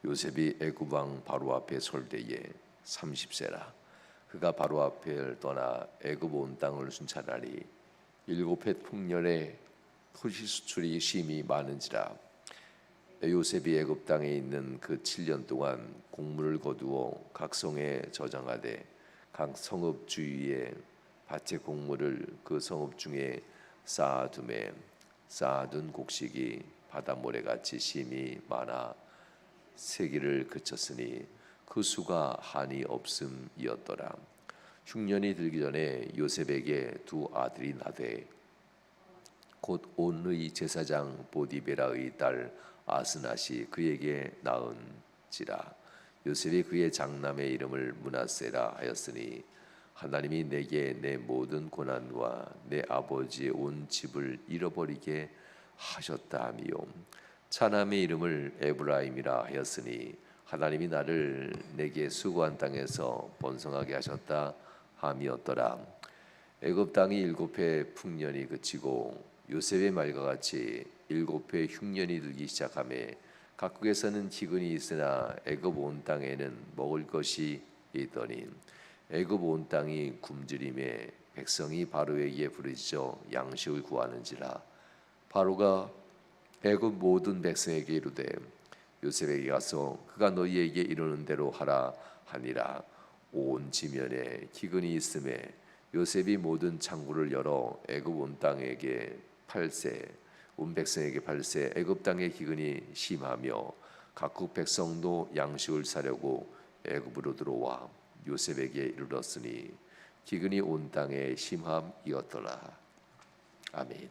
요셉이 애굽 왕 바로 앞에 설 때에 30세라. 그가 바로 앞을 떠나 애굽 온 땅을 순찰하니 일곱 해 풍년에 토지 수출이 심히 많은지라. 요셉이 애굽 땅에 있는 그 7년 동안 곡물을 거두어 각 성에 저장하되 각 성읍 주위에 밭의 곡물을 그 성읍 중에 쌓아두매 쌓아둔 곡식이 바다 모래같이 심히 많아 세기를 그쳤으니 그 수가 한이 없음이었더라. 흉년이 들기 전에 요셉에게 두 아들이 나되 곧 온의 제사장 보디베라의 딸 아스낫이 그에게 낳은지라. 요셉이 그의 장남의 이름을 므낫세라 하였으니 하나님이 내게 내 모든 고난과 내 아버지의 온 집을 잃어버리게 하셨다 하미요. 차남의 이름을 에브라임이라 하였으니 하나님이 나를 내게 수고한 땅에서 번성하게 하셨다 함이었더라. 애굽 땅이 일곱 해 풍년이 그치고 요셉의 말과 같이 일곱 해 흉년이 들기 시작하매 각국에서는 기근이 있으나 애굽 온 땅에는 먹을 것이 있더니 애굽 온 땅이 굶주림에 백성이 바로에게 부르짖어 양식을 구하는지라. 바로가 애굽 모든 백성에게 이르되 요셉에게 가서 그가 너희에게 이르는 대로 하라 하니라. 온 지면에 기근이 있음에 요셉이 모든 창구를 열어 애굽 온 땅에게 팔세 온 백성에게 팔세. 애굽 땅의 기근이 심하며 각국 백성도 양식을 사려고 애굽으로 들어와 요셉에게 이르렀으니 기근이 온 땅에 심함이었더라. 아멘.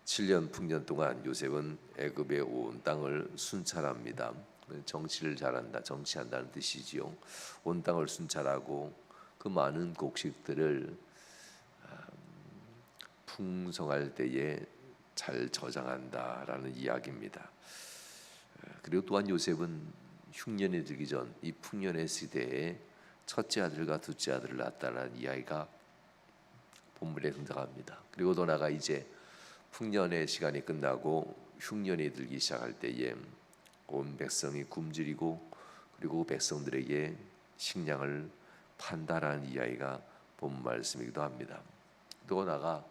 7년 풍년 동안 요셉은 애굽의 온 땅을 순찰합니다. 정치를 잘한다, 정치한다는 뜻이지요. 온 땅을 순찰하고 그 많은 곡식들을 풍성할 때에 잘 저장한다라는 이야기입니다. 그리고 또한 요셉은 흉년이 들기 전 이 풍년의 시대에 첫째 아들과 둘째 아들을 낳았다는 이야기가 본문에 등장합니다. 그리고 더 나아가 이제 풍년의 시간이 끝나고 흉년이 들기 시작할 때에 온 백성이 굶주리고 그리고 백성들에게 식량을 판다라는 이야기가 본 말씀이기도 합니다. 또 나아가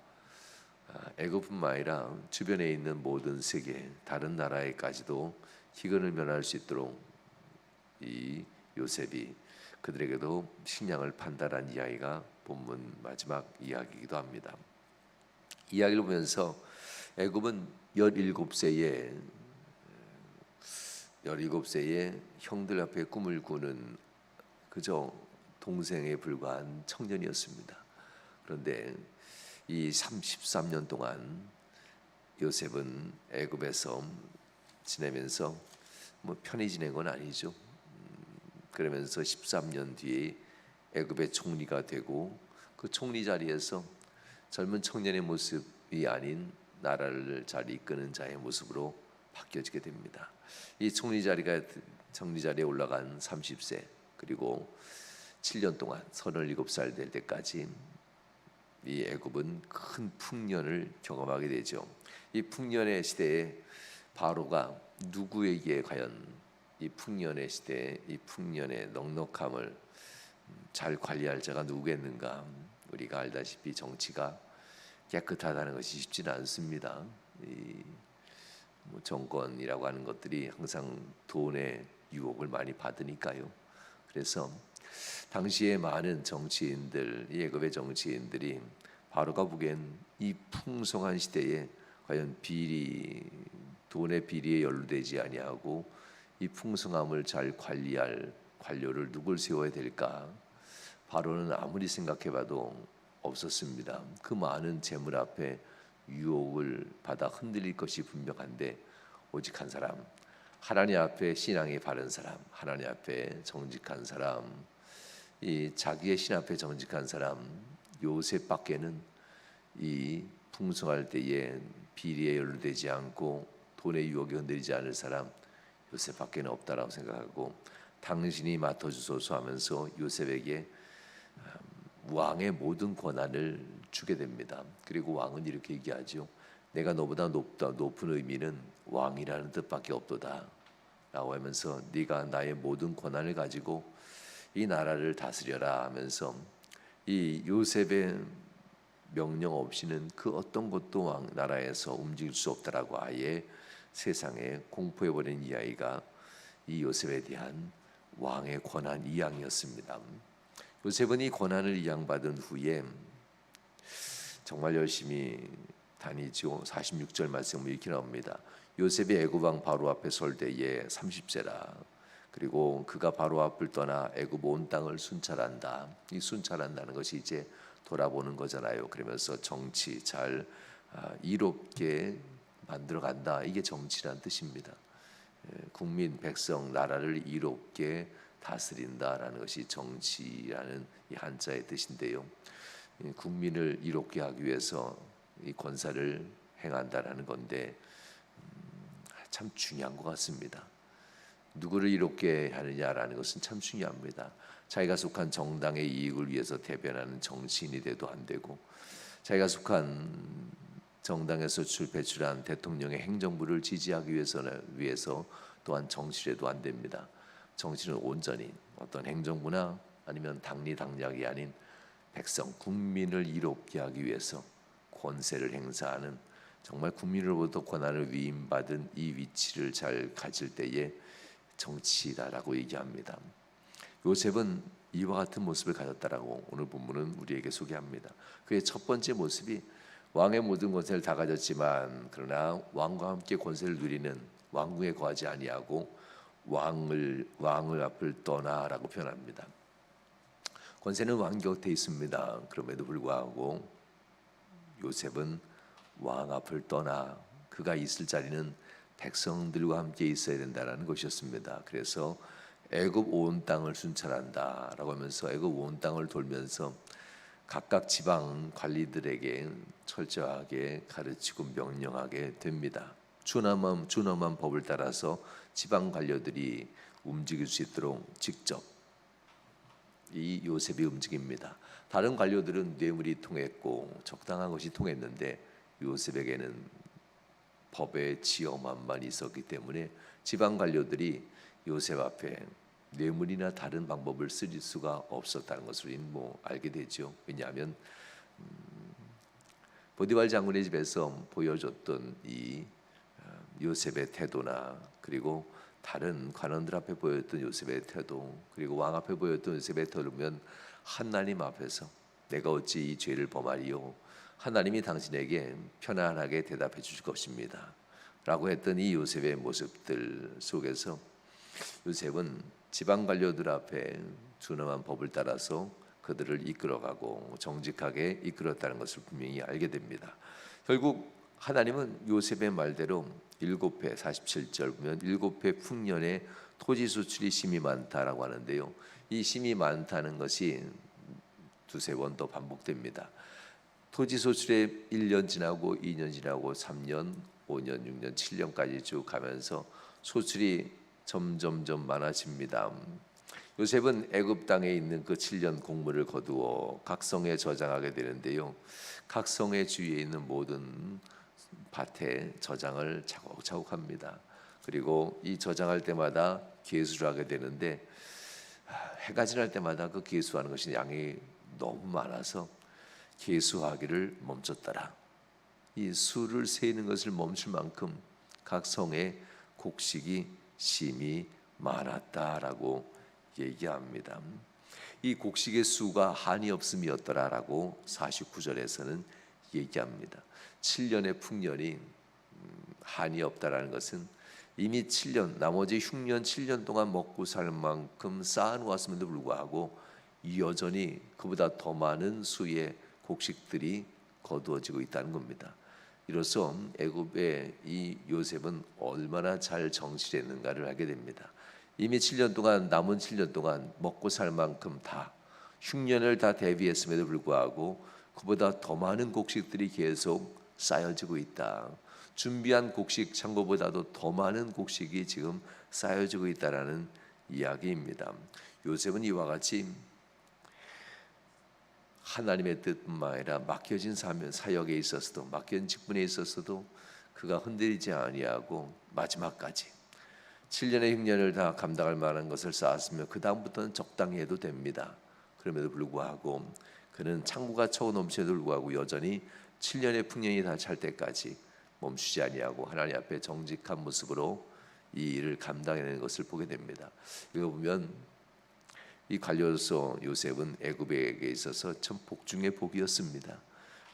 애굽뿐만 아니라 주변에 있는 모든 세계 다른 나라에까지도 기근을 면할 수 있도록 이 요셉이 그들에게도 식량을 판다라는 이야기가 본문 마지막 이야기이기도 합니다. 이야기를 보면서 애굽은 17세에 형들 앞에 꿈을 꾸는 그저 동생에 불과한 청년이었습니다. 그런데 이 33년 동안 요셉은 애굽에서 지내면서 편히 지낸 건 아니죠. 그러면서 13년 뒤에 애굽의 총리가 되고 그 총리 자리에서 젊은 청년의 모습이 아닌 나라를 잘 이끄는 자의 모습으로 바뀌어지게 됩니다. 이 총리 자리에 올라간 30세 그리고 7년 동안 37살 될 때까지 이 애굽은 큰 풍년을 경험하게 되죠. 이 풍년의 시대에 바로가 누구에게 과연 이 풍년의 시대에 이 풍년의 넉넉함을 잘 관리할 자가 누구겠는가? 우리가 알다시피 정치가 깨끗하다는 것이 쉽지는 않습니다. 이 정권이라고 하는 것들이 항상 돈의 유혹을 많이 받으니까요. 그래서 당시에 많은 정치인들, 애굽의 정치인들이 바로가 보기엔 이 풍성한 시대에 과연 돈의 비리에 연루되지 아니하고 이 풍성함을 잘 관리할 관료를 누굴 세워야 될까? 바로는 아무리 생각해봐도 없었습니다. 그 많은 재물 앞에 유혹을 받아 흔들릴 것이 분명한데 오직 한 사람, 하나님 앞에 신앙이 바른 사람, 하나님 앞에 정직한 사람, 이 자기의 신 앞에 정직한 사람 요셉밖에는 이 풍성할 때에 비리에 연루되지 않고 돈의 유혹에 흔들리지 않을 사람 요셉밖에는 없다라고 생각하고 당신이 맡아주소서 하면서 요셉에게 왕의 모든 권한을 주게 됩니다. 그리고 왕은 이렇게 얘기하죠. 내가 너보다 높은 의미는 왕이라는 뜻밖에 없도다 라고 하면서 네가 나의 모든 권한을 가지고 이 나라를 다스려라 하면서 이 요셉의 명령 없이는 그 어떤 것도 왕 나라에서 움직일 수 없다라고 아예 세상에 공포해버린 이야기가 이 요셉에 대한 왕의 권한 이양이었습니다. 요셉은 이 권한을 이양받은 후에 정말 열심히 다니죠. 46절 말씀 이렇게 나옵니다. 요셉이 애굽 왕 바로 앞에 설 때에 30세라. 그리고 그가 바로 앞을 떠나 애굽 온 땅을 순찰한다. 이 순찰한다는 것이 이제 돌아보는 거잖아요. 그러면서 정치 잘 이롭게 만들어간다. 이게 정치란 뜻입니다. 국민, 백성, 나라를 이롭게 다스린다라는 것이 정치라는 이 한자의 뜻인데요. 국민을 이롭게 하기 위해서 이 권사를 행한다라는 건데 참 중요한 것 같습니다. 누구를 이롭게 하느냐라는 것은 참 중요합니다. 자기가 속한 정당의 이익을 위해서 대변하는 정치인이 돼도 안 되고, 자기가 속한 정당에서 배출한 대통령의 행정부를 지지하기 위해서 또한 정치를 해도 안 됩니다. 정치는 온전히 어떤 행정부나 아니면 당리 당략이 아닌 백성, 국민을 이롭게 하기 위해서 권세를 행사하는, 정말 국민으로부터 권한을 위임받은 이 위치를 잘 가질 때에 정치다라고 얘기합니다. 요셉은 이와 같은 모습을 가졌다라고 오늘 본문은 우리에게 소개합니다. 그의 첫 번째 모습이 왕의 모든 권세를 다 가졌지만 그러나 왕과 함께 권세를 누리는 왕궁에 거하지 아니하고 왕을 앞을 떠나라고 표현합니다. 권세는 왕 곁에 있습니다. 그럼에도 불구하고 요셉은 왕 앞을 떠나 그가 있을 자리는 백성들과 함께 있어야 된다라는 것이었습니다. 그래서 애굽 온 땅을 순찰한다라고 하면서 애굽 온 땅을 돌면서 각각 지방 관리들에게 철저하게 가르치고 명령하게 됩니다. 준엄한 법을 따라서 지방 관료들이 움직일 수 있도록 직접 이 요셉이 움직입니다. 다른 관료들은 뇌물이 통했고 적당한 것이 통했는데 요셉에게는 법의 지엄함만 있었기 때문에 지방 관료들이 요셉 앞에 뇌물이나 다른 방법을 쓸 수가 없었다는 것을 알게 되죠. 왜냐하면 보디발 장군의 집에서 보여줬던 이 요셉의 태도나 그리고 다른 관원들 앞에 보였던 요셉의 태도, 그리고 왕 앞에 보였던 요셉의 태도면 하나님 앞에서 내가 어찌 이 죄를 범하리요? 하나님이 당신에게 편안하게 대답해 주실 것입니다 라고 했던 이 요셉의 모습들 속에서 요셉은 지방 관료들 앞에 준엄한 법을 따라서 그들을 이끌어가고 정직하게 이끌었다는 것을 분명히 알게 됩니다. 결국 하나님은 요셉의 말대로 7회 47절 보면 7회 풍년에 토지 소출이 심이 많다라고 하는데요. 이 심이 많다는 것이 두세 번 더 반복됩니다. 토지 소출에 1년 지나고 2년 지나고 3년, 5년, 6년, 7년까지 쭉 가면서 소출이 점점점 많아집니다. 요셉은 애굽 땅에 있는 그 7년 공물을 거두어 각성에 저장하게 되는데요. 각성의 주위에 있는 모든 밭에 저장을 차곡차곡 합니다. 그리고 이 저장할 때마다 계수를 하게 되는데 해가 지날 때마다 그 계수하는 것이 양이 너무 많아서 계수하기를 멈췄더라. 이 수를 세는 것을 멈출 만큼 각성의 곡식이 심이 많았다라고 얘기합니다. 이 곡식의 수가 한이 없음이었더라라고 49절에서는 얘기합니다. 7년의 풍년이 한이 없다라는 것은 이미 7년, 나머지 흉년 7년 동안 먹고 살 만큼 쌓아놓았음에도 불구하고 여전히 그보다 더 많은 수의 곡식들이 거두어지고 있다는 겁니다. 이로써 애굽의 이 요셉은 얼마나 잘 정치했는가를 알게 됩니다. 이미 7년 동안 남은 7년 동안 먹고 살 만큼 다 흉년을 다 대비했음에도 불구하고 그보다 더 많은 곡식들이 계속 쌓여지고 있다. 준비한 곡식 창고보다도 더 많은 곡식이 지금 쌓여지고 있다라는 이야기입니다. 요셉은 이와 같이 하나님의 뜻뿐만 아니라 맡겨진 사역에 있어서도, 맡겨진 직분에 있어서도 그가 흔들리지 아니하고 마지막까지 7년의 흉년을 다 감당할 만한 것을 쌓았으며 그 다음부터는 적당히 해도 됩니다. 그럼에도 불구하고 그는 창고가 차고 넘치에도 불구하고 여전히 7년의 풍년이 다 찰 때까지 멈추지 아니하고 하나님 앞에 정직한 모습으로 이 일을 감당해내는 것을 보게 됩니다. 이거 보면 이 관료로서 요셉은 애굽에게 있어서 참 복 중의 복이었습니다.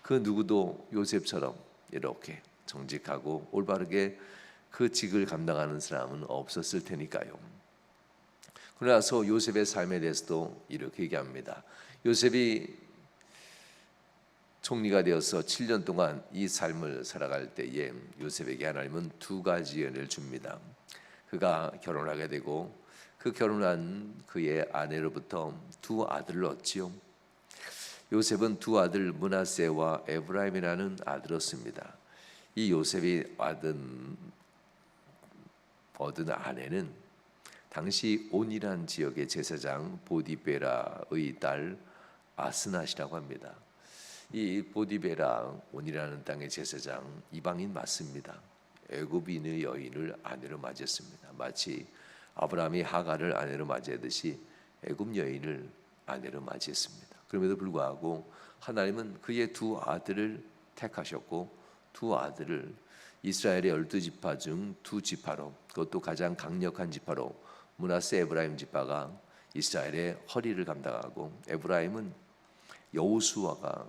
그 누구도 요셉처럼 이렇게 정직하고 올바르게 그 직을 감당하는 사람은 없었을 테니까요. 그러나서 요셉의 삶에 대해서도 이렇게 얘기합니다. 요셉이 총리가 되어서 7년 동안 이 삶을 살아갈 때에 요셉에게 하나님은 두 가지 은혜를 줍니다. 그가 결혼하게 되고 그 결혼한 그의 아내로부터 두 아들을 얻지요. 요셉은 두 아들 므낫세와 에브라임이라는 아들을 얻습니다. 이 요셉이 얻은 아내는 당시 온이란 지역의 제사장 보디베라의 딸 아스낫이라고 합니다. 이 보디베라 온이라는 땅의 제사장 이방인 맞습니다. 애굽인의 여인을 아내로 맞이했습니다. 마치 아브라함이 하갈을 아내로 맞이하듯이 애굽 여인을 아내로 맞이했습니다. 그럼에도 불구하고 하나님은 그의 두 아들을 택하셨고 두 아들을 이스라엘의 12지파 중 두 지파로, 그것도 가장 강력한 지파로 므낫세 에브라임 지파가 이스라엘의 허리를 감당하고, 에브라임은 여호수아가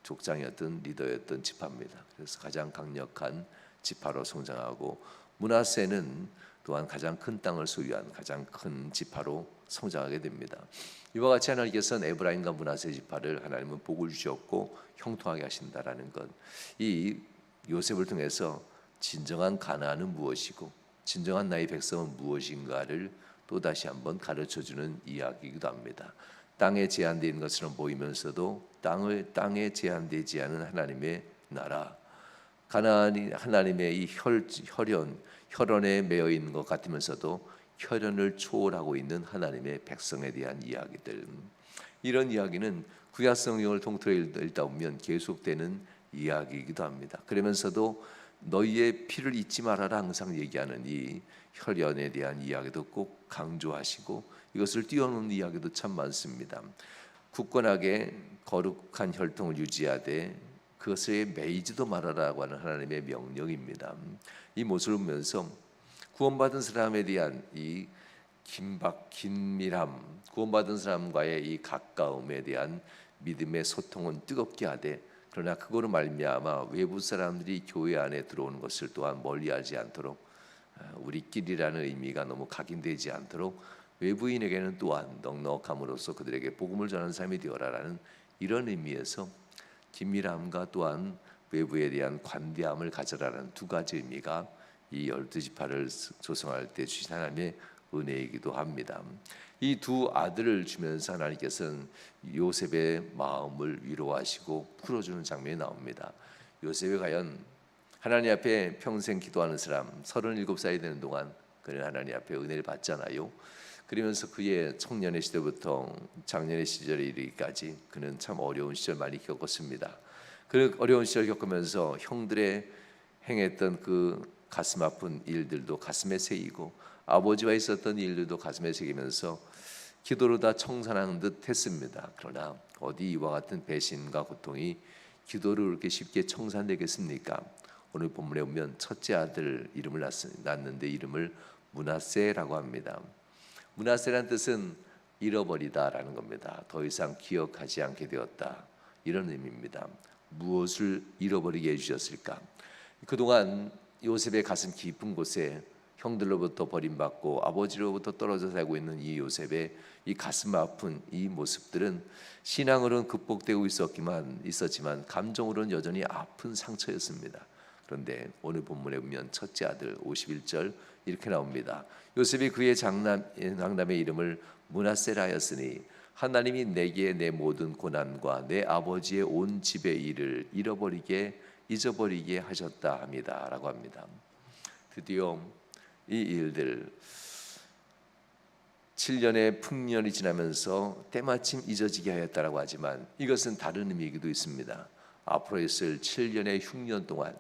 족장이었던 리더였던 지파입니다. 그래서 가장 강력한 지파로 성장하고, 므낫세는 또한 가장 큰 땅을 소유한 가장 큰 지파로 성장하게 됩니다. 이와 같이 하나님께서는 에브라임과 므낫세 지파를 하나님은 복을 주셨고 형통하게 하신다라는 것, 이 요셉을 통해서 진정한 가나안은 무엇이고 진정한 나의 백성은 무엇인가를 또다시 한번 가르쳐주는 이야기이기도 합니다. 땅에 제한되어 있는 것처럼 보이면서도 땅에 제한되지 않은 하나님의 나라, 가나안이 하나님의 이 혈연에 매여 있는 것 같으면서도 혈연을 초월하고 있는 하나님의 백성에 대한 이야기들, 이런 이야기는 구약 성경을 통틀어 읽다 보면 계속되는 이야기이기도 합니다. 그러면서도 너희의 피를 잊지 말아라 항상 얘기하는 이 혈연에 대한 이야기도 꼭 강조하시고 이것을 뛰어넘는 이야기도 참 많습니다. 굳건하게 거룩한 혈통을 유지하되 그것에 매이지도 말아라고 하는 하나님의 명령입니다. 이 모습을 보면서 구원받은 사람에 대한 이 긴밀함, 구원받은 사람과의 이 가까움에 대한 믿음의 소통은 뜨겁게 하되, 그러나 그거로 말미암아 외부 사람들이 교회 안에 들어오는 것을 또한 멀리하지 않도록, 우리끼리라는 의미가 너무 각인되지 않도록 외부인에게는 또한 넉넉함으로써 그들에게 복음을 전하는 삶이 되어라라는 이런 의미에서 긴밀함과 또한 외부에 대한 관대함을 가져라라는 두 가지 의미가 이 12지파를 조성할 때 주신 하나님의 은혜이기도 합니다. 이 두 아들을 주면서 하나님께서는 요셉의 마음을 위로하시고 풀어주는 장면이 나옵니다. 요셉이 과연 하나님 앞에 평생 기도하는 사람, 37살이 되는 동안 그는 하나님 앞에 은혜를 받잖아요. 그러면서 그의 청년의 시대부터 장년의 시절에 이르기까지 그는 참 어려운 시절 많이 겪었습니다. 그 어려운 시절 겪으면서 형들의 행했던 그 가슴 아픈 일들도 가슴에 새기고 아버지와 있었던 일들도 가슴에 새기면서 기도로 다 청산한 듯 했습니다. 그러나 어디 이와 같은 배신과 고통이 기도로 그렇게 쉽게 청산되겠습니까? 오늘 본문에 보면 첫째 아들 이름을 낳았는데 이름을 므낫세라고 합니다. 므낫세란 뜻은 잃어버리다라는 겁니다. 더 이상 기억하지 않게 되었다, 이런 의미입니다. 무엇을 잃어버리게 해주셨을까? 그동안 요셉의 가슴 깊은 곳에 형들로부터 버림받고 아버지로부터 떨어져 살고 있는 이 요셉의 이 가슴 아픈 이 모습들은 신앙으로는 극복되고 있었지만 감정으로는 여전히 아픈 상처였습니다. 그런데 오늘 본문에 보면 첫째 아들 51절 이렇게 나옵니다. 요셉이 그의 장남의 이름을 므낫세라 하였으니 하나님이 내게 내 모든 고난과 내 아버지의 온 집의 일을 잊어버리게 하셨다 합니다 라고 합니다. 드디어 이 일들, 7년의 풍년이 지나면서 때마침 잊어지게 하였다라고 하지만 이것은 다른 의미이기도 있습니다. 앞으로 있을 7년의 흉년 동안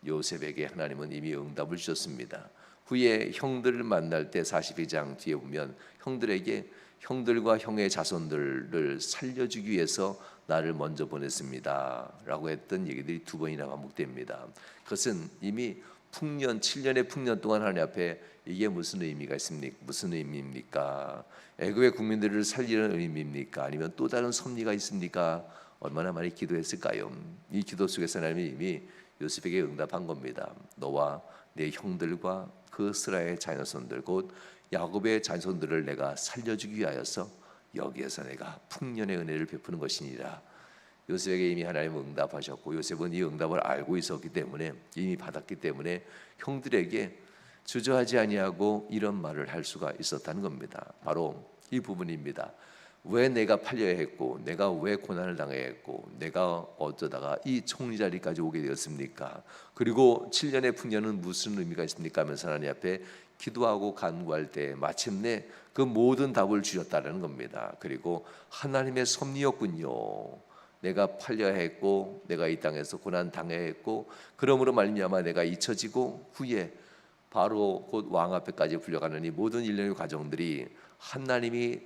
요셉에게 하나님은 이미 응답을 주셨습니다. 후에 형들을 만날 때 42장 뒤에 보면 형들에게 형들과 형의 자손들을 살려주기 위해서 나를 먼저 보냈습니다 라고 했던 얘기들이 두 번이나 반복됩니다. 그것은 이미 풍년 7년의 풍년 동안 하나님 앞에 이게 무슨 의미가 있습니까? 무슨 의미입니까? 애굽의 국민들을 살리는 의미입니까? 아니면 또 다른 섭리가 있습니까? 얼마나 많이 기도했을까요? 이 기도 속에서 하나님이 이미 요셉에게 응답한 겁니다. 너와 내 형들과 그 스라의 자녀손들 곧 야곱의 자손들을 내가 살려주기 위하여서 여기에서 내가 풍년의 은혜를 베푸는 것이니라. 요셉에게 이미 하나님은 응답하셨고 요셉은 이 응답을 알고 있었기 때문에 이미 받았기 때문에 형들에게 주저하지 아니하고 이런 말을 할 수가 있었다는 겁니다. 바로 이 부분입니다. 왜 내가 팔려야 했고 내가 왜 고난을 당해야 했고 내가 어쩌다가 이 총리 자리까지 오게 되었습니까? 그리고 7년의 풍년은 무슨 의미가 있습니까? 하면서 하나님 앞에 기도하고 간구할 때 마침내 그 모든 답을 주셨다는 겁니다. 그리고 하나님의 섭리였군요. 내가 팔려야 했고 내가 이 땅에서 고난 당해야 했고 그러므로 말미암아 내가 잊혀지고 후에 바로 곧 왕 앞에까지 불려가는 이 모든 일련의 과정들이 하나님이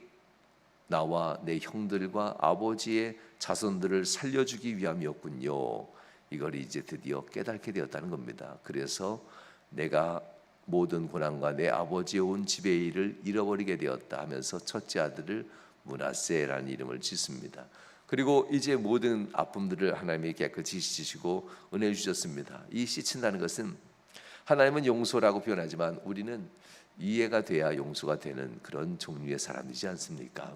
나와 내 형들과 아버지의 자손들을 살려주기 위함이었군요. 이걸 이제 드디어 깨닫게 되었다는 겁니다. 그래서 내가 모든 고난과 내 아버지의 온 집의 일을 잃어버리게 되었다 하면서 첫째 아들을 므낫세라는 이름을 짓습니다. 그리고 이제 모든 아픔들을 하나님이 깨끗이 씻으시고 은혜 주셨습니다. 이 씻힌다는 것은 하나님은 용서라고 표현하지만 우리는 이해가 돼야 용서가 되는 그런 종류의 사람이지 않습니까?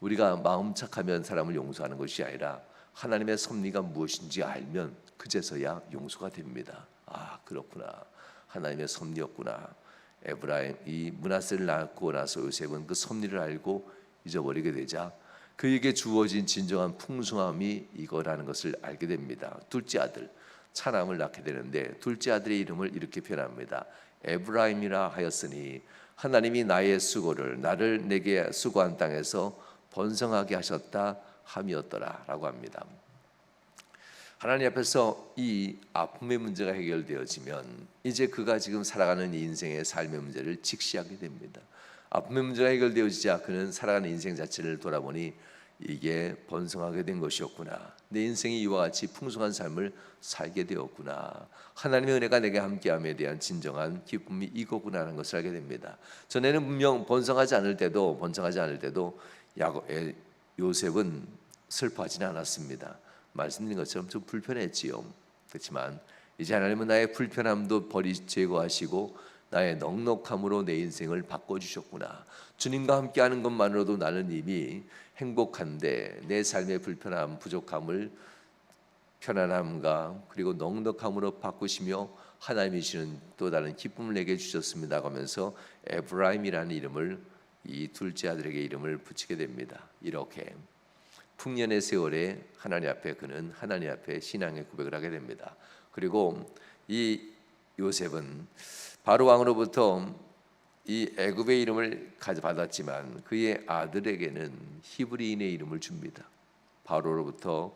우리가 마음 착하면 사람을 용서하는 것이 아니라 하나님의 섭리가 무엇인지 알면 그제서야 용서가 됩니다. 아 그렇구나. 하나님의 섭리였구나. 에브라임 이 므낫세를 낳고 나서 요셉은 그 섭리를 알고 잊어버리게 되자 그에게 주어진 진정한 풍성함이 이거라는 것을 알게 됩니다. 둘째 아들 차람을 낳게 되는데 둘째 아들의 이름을 이렇게 표현합니다. 에브라임이라 하였으니 하나님이 나의 수고를 나를 내게 수고한 땅에서 번성하게 하셨다 함이었더라 라고 합니다. 하나님 앞에서 이 아픔의 문제가 해결되어지면 이제 그가 지금 살아가는 인생의 삶의 문제를 직시하게 됩니다. 아픔의 문제가 해결되어지자 그는 살아가는 인생 자체를 돌아보니 이게 번성하게 된 것이었구나. 내 인생이 이와 같이 풍성한 삶을 살게 되었구나. 하나님의 은혜가 내게 함께함에 대한 진정한 기쁨이 이거구나 하는 것을 알게 됩니다. 전에는 분명 번성하지 않을 때도 요셉은 슬퍼하지는 않았습니다. 말씀드린 것처럼 좀 불편했지요. 그렇지만 이제 하나님은 나의 불편함도 제거하시고 나의 넉넉함으로 내 인생을 바꿔주셨구나. 주님과 함께하는 것만으로도 나는 이미 행복한데 내 삶의 불편함, 부족함을 편안함과 그리고 넉넉함으로 바꾸시며 하나님이 주시는 또 다른 기쁨을 내게 주셨습니다 하면서 에브라임이라는 이름을 이 둘째 아들에게 이름을 붙이게 됩니다. 이렇게 풍년의 세월에 하나님 앞에 그는 하나님 앞에 신앙의 고백을 하게 됩니다. 그리고 이 요셉은 바로 왕으로부터 이 애굽의 이름을 받았지만 그의 아들에게는 히브리인의 이름을 줍니다. 바로로부터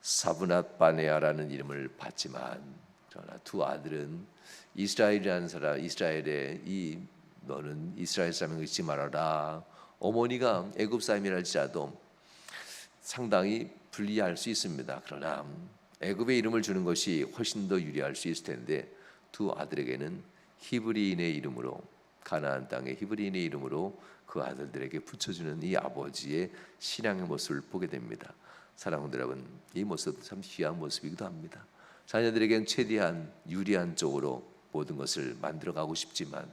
사브낫 바네아라는 이름을 받지만 그러나 두 아들은 이스라엘이라는 사람, 이스라엘의 이 너는 이스라엘 사람을 잊지 말아라. 어머니가 애굽 사람이랄지라도 상당히 불리할 수 있습니다. 그러나 애굽의 이름을 주는 것이 훨씬 더 유리할 수 있을 텐데 두 아들에게는 히브리인의 이름으로 가나안 땅의 히브리인의 이름으로 그 아들들에게 붙여주는 이 아버지의 신앙의 모습을 보게 됩니다. 사랑하는 여러분, 이 모습도 참 귀한 모습이기도 합니다. 자녀들에게는 최대한 유리한 쪽으로 모든 것을 만들어가고 싶지만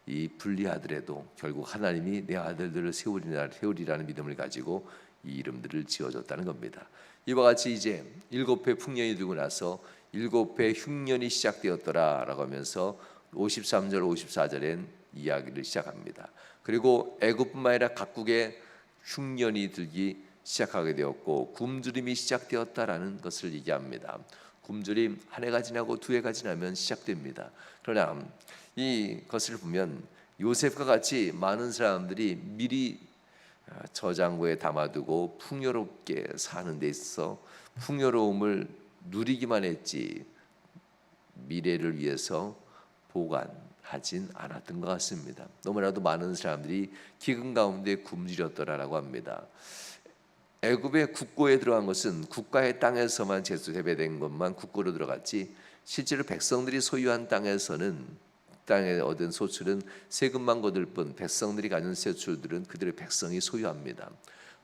이 불리하더라도 결국 하나님이 내 아들들을 세우리라는 믿음을 가지고 이 이름들을 지어줬다는 겁니다. 이와 같이 이제 7회 풍년이 되고 나서 7회 흉년이 시작되었더라라고 하면서 53절 54절엔 이야기를 시작합니다. 그리고 애굽뿐만 아니라 각국에 흉년이 들기 시작하게 되었고 굶주림이 시작되었다라는 것을 얘기합니다. 굶주림 한 해가 지나고 두 해가 지나면 시작됩니다. 그러나 이것을 보면 요셉과 같이 많은 사람들이 미리 저장고에 담아두고 풍요롭게 사는 데 있어 풍요로움을 누리기만 했지 미래를 위해서 보관하진 않았던 것 같습니다. 너무나도 많은 사람들이 기근 가운데 굶주렸더라라고 합니다. 애굽의 국고에 들어간 것은 국가의 땅에서만 제수 재배된 것만 국고로 들어갔지 실제로 백성들이 소유한 땅에 얻은 소출은 세금만 거둘 뿐 백성들이 가진 세출들은 그들의 백성이 소유합니다.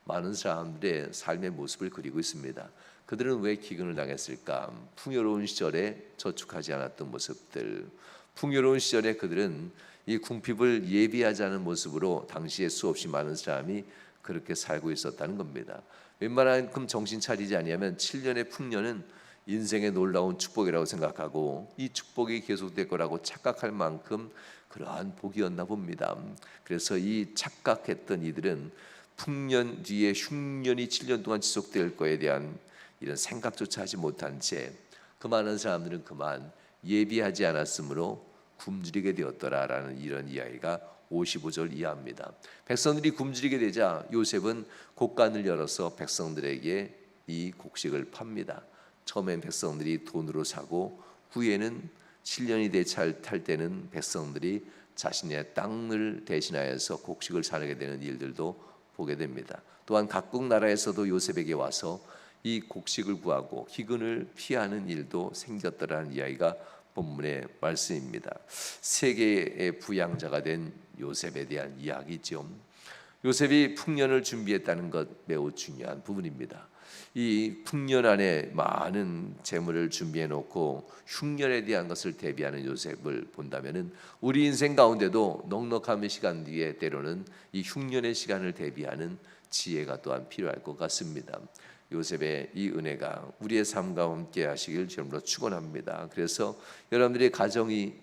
많은 사람들의 삶의 모습을 그리고 있습니다. 그들은 왜 기근을 당했을까? 풍요로운 시절에 저축하지 않았던 모습들, 풍요로운 시절에 그들은 이 궁핍을 예비하지 않은 모습으로 당시에 수없이 많은 사람이 그렇게 살고 있었다는 겁니다. 웬만큼 정신 차리지 아니하면 7년의 풍년은 인생의 놀라운 축복이라고 생각하고 이 축복이 계속될 거라고 착각할 만큼 그러한 복이었나 봅니다. 그래서 이 착각했던 이들은 풍년 뒤에 흉년이 7년 동안 지속될 거에 대한 이런 생각조차 하지 못한 채 그 많은 사람들은 그만 예비하지 않았으므로 굶주리게 되었더라라는 이런 이야기가 55절 이하입니다. 백성들이 굶주리게 되자 요셉은 곡간을 열어서 백성들에게 이 곡식을 팝니다. 처음엔 백성들이 돈으로 사고 후에는 7년이 탈 때는 백성들이 자신의 땅을 대신하여서 곡식을 사게 되는 일들도 보게 됩니다. 또한 각국 나라에서도 요셉에게 와서 이 곡식을 구하고 기근을 피하는 일도 생겼더라는 이야기가 본문의 말씀입니다. 세계의 부양자가 된 요셉에 대한 이야기죠. 요셉이 풍년을 준비했다는 것 매우 중요한 부분입니다. 이 풍년 안에 많은 재물을 준비해 놓고 흉년에 대한 것을 대비하는 요셉을 본다면은 우리 인생 가운데도 넉넉함의 시간 뒤에 때로는 이 흉년의 시간을 대비하는 지혜가 또한 필요할 것 같습니다. 요셉의 이 은혜가 우리의 삶과 함께 하시길 주님으로 축원합니다. 그래서 여러분들의 가정이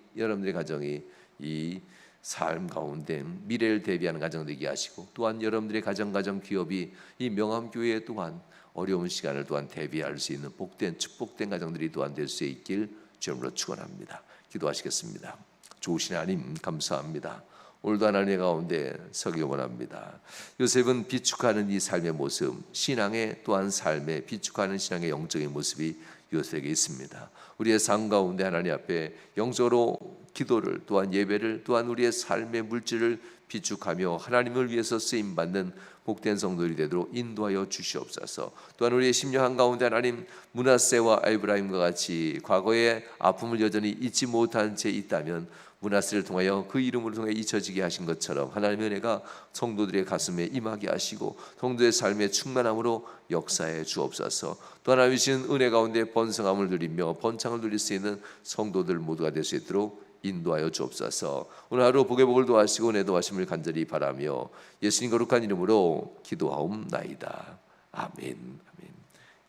이 삶 가운데 미래를 대비하는 가정 되게 하시고 또한 여러분들의 가정 기업이 이 명함교회 또한 어려운 시간을 또한 대비할 수 있는 복된 축복된 가정들이 또한 될 수 있길 주님으로 축원합니다. 기도하시겠습니다. 좋으신 하나님 감사합니다. 오늘도 하나님의 가운데 서기 원합니다. 요셉은 비축하는 이 삶의 모습, 신앙의 또한 삶의 비축하는 신앙의 영적인 모습이 요셉에게 있습니다. 우리의 삶 가운데 하나님 앞에 영적으로 기도를 또한 예배를 또한 우리의 삶의 물질을 비축하며 하나님을 위해서 쓰임받는 복된 성도들이 되도록 인도하여 주시옵소서. 또한 우리의 심령 한가운데 하나님 므낫세와 에브라임과 같이 과거의 아픔을 여전히 잊지 못한 채 있다면 므낫세를 통하여 그 이름을 통해 잊혀지게 하신 것처럼 하나님의 은혜가 성도들의 가슴에 임하게 하시고 성도의 삶의 충만함으로 역사해 주옵소서. 또 하나님 주신 은혜 가운데 번성함을 누리며 번창을 누릴 수 있는 성도들 모두가 될 수 있도록 인도하여 주옵소서. 오늘 하루 복의 복을 도와주시고 은혜 도와심을 간절히 바라며 예수님 거룩한 이름으로 기도하옵나이다. 아멘. 아멘.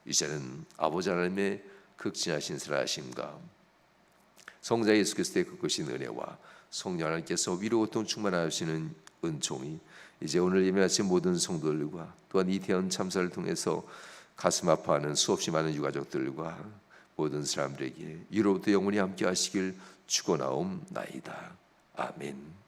이제는 아버지 하나님의 극진하신 살아심과 성자 예수 그리스도의 극우신 은혜와 성령 하나님께서 위로 고통 충만하시는 은총이 이제 오늘 예배하신 모든 성도들과 또한 이태원 참사를 통해서 가슴 아파하는 수없이 많은 유가족들과 모든 사람들에게 위로부터 영원히 함께 하시길 축원하옵나이다. 아멘.